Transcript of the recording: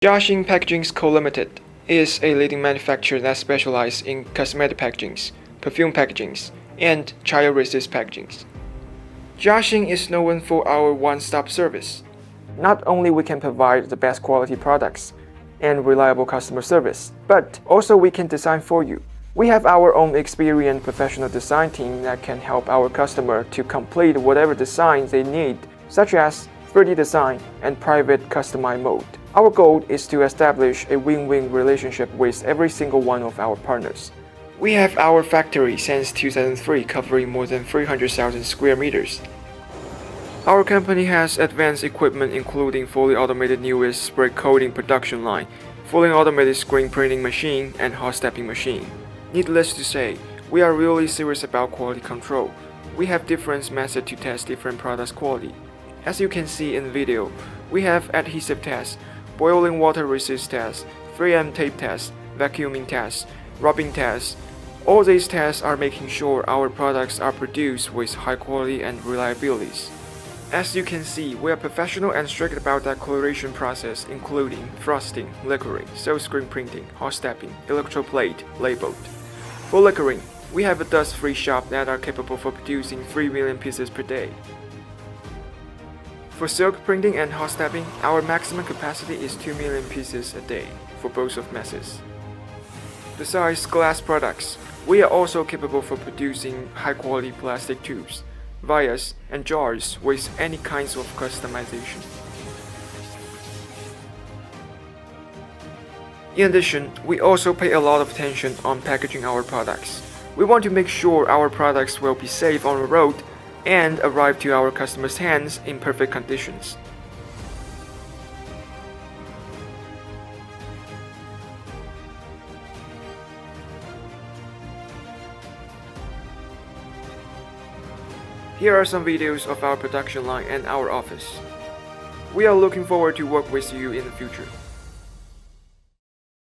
Jiaxing Packagings Co. Limited is a leading manufacturer that specializes in cosmetic packagings, perfume packagings, and child-resist packagings. Jiaxing is known for our one-stop service. Not only we can provide the best quality products and reliable customer service, but also we can design for you. We have our own experienced professional design team that can help our customer to complete whatever designs they need, such as 3D design and private customized mode. Our goal is to establish a win-win relationship with every single one of our partners. We have our factory since 2003 covering more than 300,000 square meters. Our company has advanced equipment including fully automated newest spray coating production line, fully automated screen printing machine, and hot stepping machine. Needless to say, we are really serious about quality control. We have different methods to test different products' quality. As you can see in the video, we have adhesive tests, boiling water resist tests, 3M tape tests, vacuuming tests, rubbing tests. All these tests are making sure our products are produced with high quality and reliability. As you can see, we are professional and strict about the coloration process, including frosting, lacquering, silk screen printing, hot stepping, electroplate, labeled. For lacquering, we have a dust-free shop that are capable for producing 3 million pieces per day. For silk printing and hot stepping, our maximum capacity is 2 million pieces a day for both of methods. Besides glass products, we are also capable for producing high-quality plastic tubes, vials, and jars with any kinds of customization. In addition, we also pay a lot of attention on packaging our products. We want to make sure our products will be safe on the road and arrive to our customers' hands in perfect conditions. Here are some videos of our production line and our office. We are looking forward to work with you in the future.